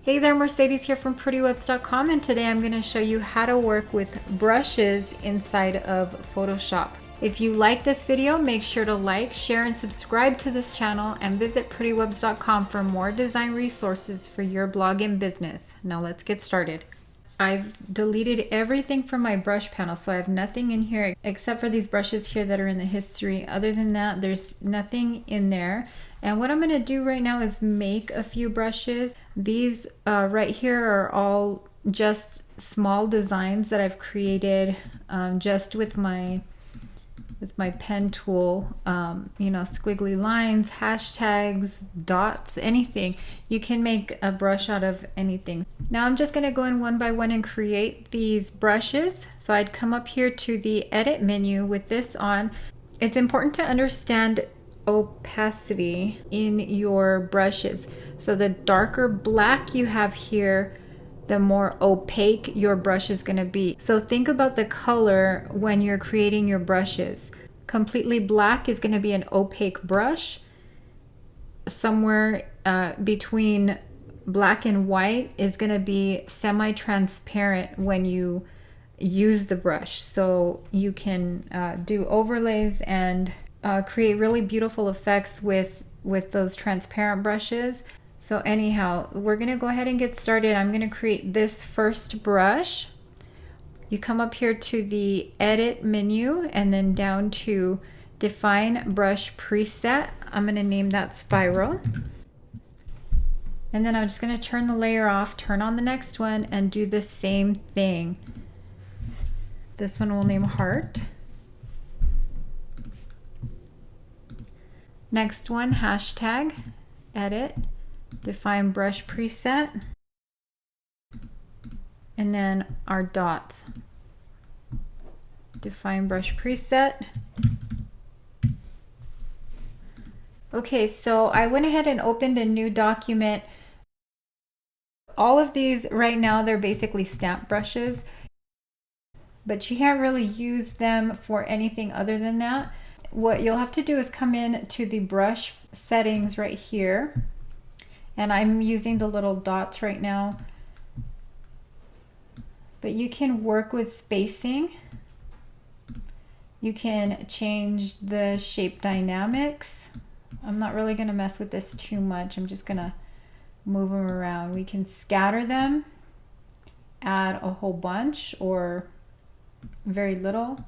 Hey there, Mercedes here from PrettyWebz.com, and today I'm going to show you how to work with brushes inside of Photoshop. If you like this video, make sure to like, share, and subscribe to this channel, and visit PrettyWebz.com for more design resources for your blog and business. Now let's get started. I've deleted everything from my brush panel, so I have nothing in here except for these brushes here that are in the history. Other than that, there's nothing in there. And what I'm going to do right now is make a few brushes. These right here are all just small designs that I've created just with my pen tool. You know, squiggly lines, hashtags, dots, anything. You can make a brush out of anything. Now I'm just going to go in one by one and create these brushes. So I'd come up here to the edit menu with this on. It's important to understand opacity in your brushes. So the darker black you have here, the more opaque your brush is going to be. So think about the color when you're creating your brushes. Completely black is going to be an opaque brush. Somewhere between black and white is going to be semi-transparent when you use the brush. So you can do overlays and create really beautiful effects with those transparent brushes. So anyhow, we're going to go ahead and get started. I'm going to create this first brush. You come up here to the edit menu and then down to define brush preset. I'm going to name that spiral. And then I'm just going to turn the layer off, turn on the next one, and do the same thing. This one we'll name heart. Next one, hashtag, edit, define brush preset, and then our dots. Define brush preset. Okay, so I went ahead and opened a new document. All of these right now, they're basically stamp brushes, but you can't really use them for anything other than that. What you'll have to do is come in to the brush settings right here, and I'm using the little dots right now, but you can work with spacing. You can change the shape dynamics. I'm not really going to mess with this too much. I'm just going to move them around. We can scatter them, add a whole bunch or very little.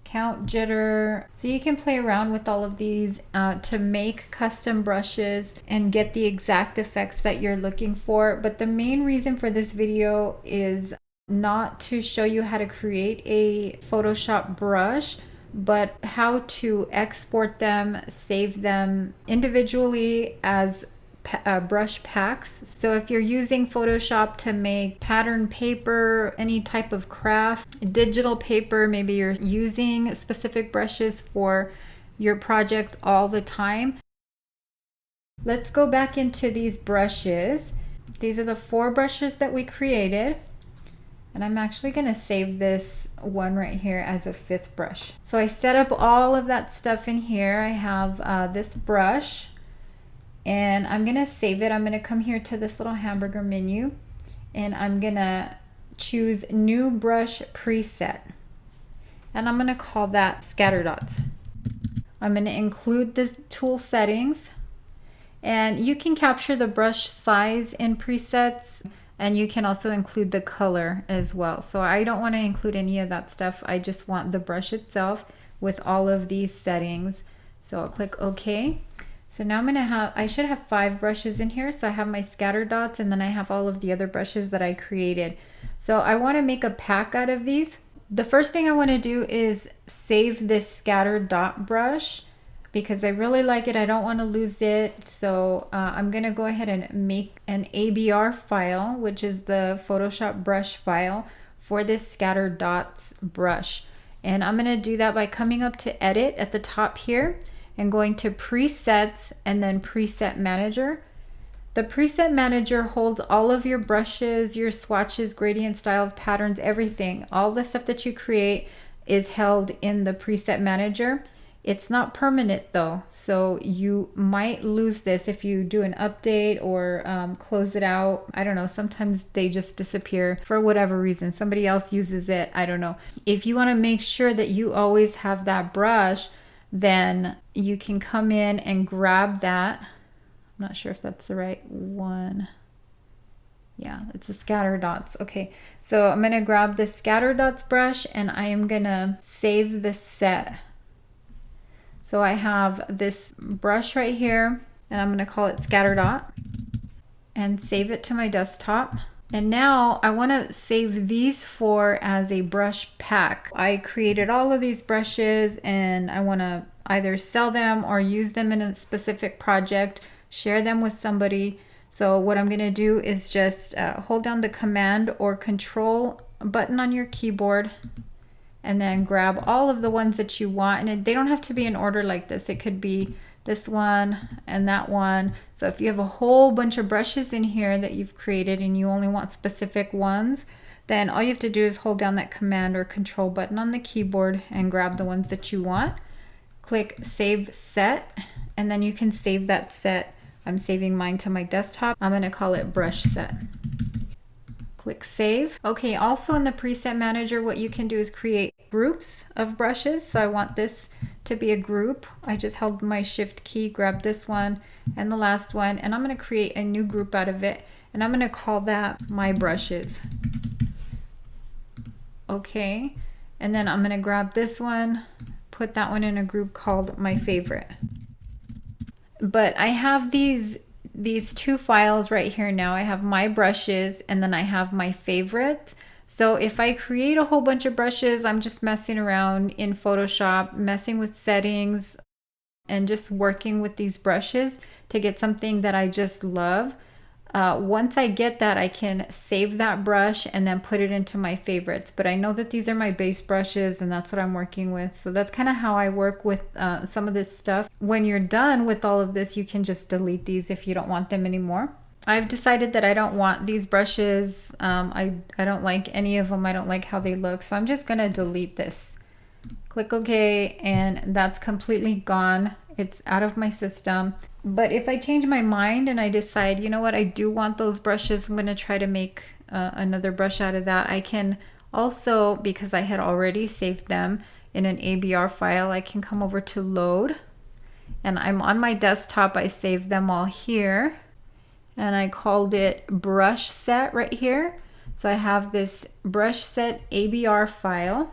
Count, jitter. So you can play around with all of these to make custom brushes and get the exact effects that you're looking for. But the main reason for this video is not to show you how to create a Photoshop brush, but how to export them, save them individually as brush packs. So if you're using Photoshop to make pattern paper, any type of craft, digital paper, maybe you're using specific brushes for your projects all the time. Let's go back into these brushes. These are the 4 brushes that we created. And I'm actually going to save this one right here as a 5th brush. So I set up all of that stuff in here. I have this brush. And I'm going to save it. I'm going to come here to this little hamburger menu, and I'm going to choose new brush preset. And I'm going to call that scatter dots. I'm going to include the tool settings, and you can capture the brush size in presets, and you can also include the color as well. So I don't want to include any of that stuff. I just want the brush itself with all of these settings. So I'll click OK. So now I'm going to have, I should have 5 brushes in here. So I have my scatter dots, and then I have all of the other brushes that I created. So I want to make a pack out of these. The first thing I want to do is save this scatter dot brush because I really like it. I don't want to lose it. So I'm going to go ahead and make an ABR file, which is the Photoshop brush file for this scatter dots brush. And I'm going to do that by coming up to edit at the top here and going to presets and then preset manager. The preset manager holds all of your brushes, your swatches, gradient styles, patterns, everything. All the stuff that you create is held in the preset manager. It's not permanent though, so you might lose this if you do an update or close it out. I don't know, sometimes they just disappear for whatever reason. Somebody else uses it, I don't know. If you want to make sure that you always have that brush, then you can come in and grab that. I'm not sure if that's the right one. Yeah, it's a scatter dots. Okay, so I'm gonna grab the scatter dots brush and I am gonna save this set. So I have this brush right here and I'm gonna call it scatter dot and save it to my desktop. And now I wanna save these four as a brush pack. I created all of these brushes and I wanna either sell them or use them in a specific project, share them with somebody. So what I'm gonna do is just hold down the Command or Control button on your keyboard and then grab all of the ones that you want. And they don't have to be in order like this. It could be this one and that one. So if you have a whole bunch of brushes in here that you've created and you only want specific ones, then all you have to do is hold down that Command or Control button on the keyboard and grab the ones that you want. Click Save Set, and then you can save that set. I'm saving mine to my desktop. I'm gonna call it Brush Set. Click Save. Okay, also in the Preset Manager, what you can do is create groups of brushes. So I want this to be a group. I just held my Shift key, grabbed this one and the last one, and I'm gonna create a new group out of it, and I'm gonna call that My Brushes. Okay, and then I'm gonna grab this one, put that one in a group called My Favorite. But I have these two files right here now. I have My Brushes and then I have My Favorite. So if I create a whole bunch of brushes, I'm just messing around in Photoshop, messing with settings and just working with these brushes to get something that I just love. Once I get that, I can save that brush and then put it into my favorites. But I know that these are my base brushes and that's what I'm working with. So that's kind of how I work with some of this stuff. When you're done with all of this, you can just delete these if you don't want them anymore. I've decided that I don't want these brushes. I don't like any of them. I don't like how they look. So I'm just gonna delete this. Click OK, and that's completely gone. It's out of my system. But if I change my mind and I decide, you know what, I do want those brushes, I'm gonna try to make another brush out of that. I can also, because I had already saved them in an ABR file, I can come over to Load, and I'm on my desktop. I saved them all here, and I called it Brush Set right here. So I have this Brush Set ABR file.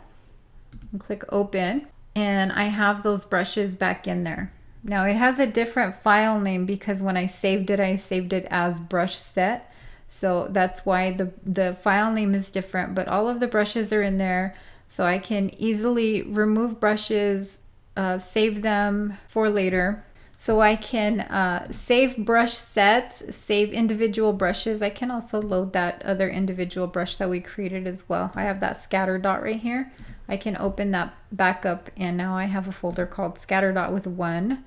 Click Open, and I have those brushes back in there. Now it has a different file name because when I saved it as Brush Set. So that's why the file name is different, but all of the brushes are in there. So I can easily remove brushes, save them for later. So I can save brush sets, save individual brushes. I can also load that other individual brush that we created as well. I have that scatter dot right here. I can open that back up, and now I have a folder called scatter dot with 1.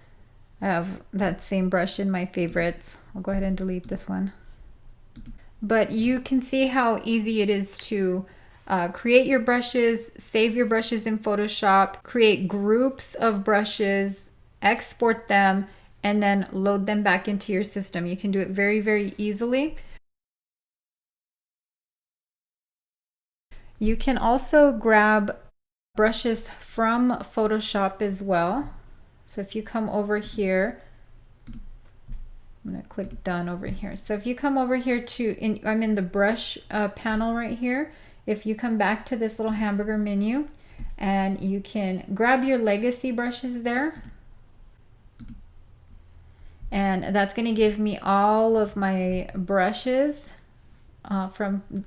I have that same brush in my favorites. I'll go ahead and delete this one. But you can see how easy it is to create your brushes, save your brushes in Photoshop, create groups of brushes, export them, and then load them back into your system. You can do it very, very easily. You can also grab brushes from Photoshop as well. So if you come over here, I'm going to click Done over here. So if you come over here to, I'm in the brush panel right here. If you come back to this little hamburger menu, and you can grab your legacy brushes there. And that's going to give me all of my brushes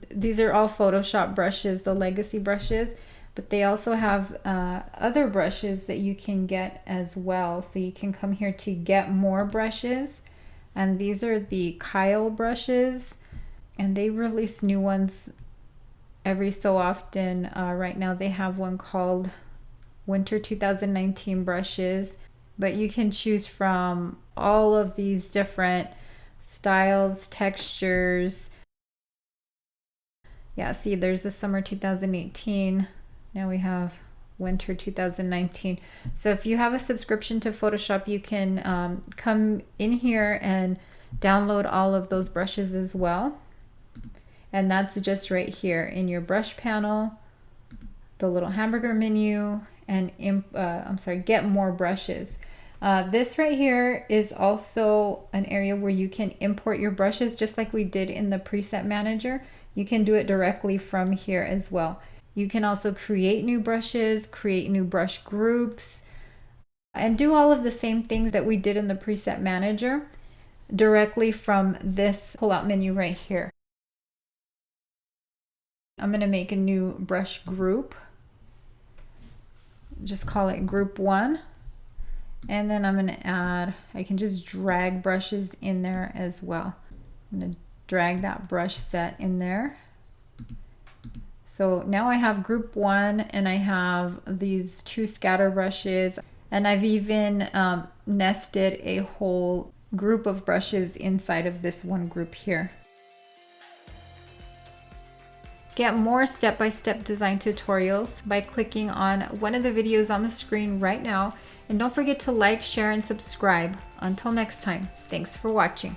these are all Photoshop brushes, the legacy brushes, but they also have other brushes that you can get as well. So you can come here to get more brushes, and these are the Kyle brushes, and they release new ones every so often. Right now they have one called Winter 2019 brushes, but you can choose from all of these different styles, textures. Yeah, see, there's the Summer 2018. Now we have winter 2019. So if you have a subscription to Photoshop, you can come in here and download all of those brushes as well. And that's just right here in your brush panel, the little hamburger menu, and get more brushes. This right here is also an area where you can import your brushes just like we did in the preset manager. You can do it directly from here as well. You can also create new brushes, create new brush groups, and do all of the same things that we did in the preset manager directly from this pull-out menu right here. I'm going to make a new brush group. Just call it group 1. And then I'm going to add, I can just drag brushes in there as well. I'm going to drag that brush set in there. So now I have group 1 and I have these 2 scatter brushes, and I've even nested a whole group of brushes inside of this one group here. Get more step-by-step design tutorials by clicking on one of the videos on the screen right now. And don't forget to like, share, and subscribe. Until next time, thanks for watching.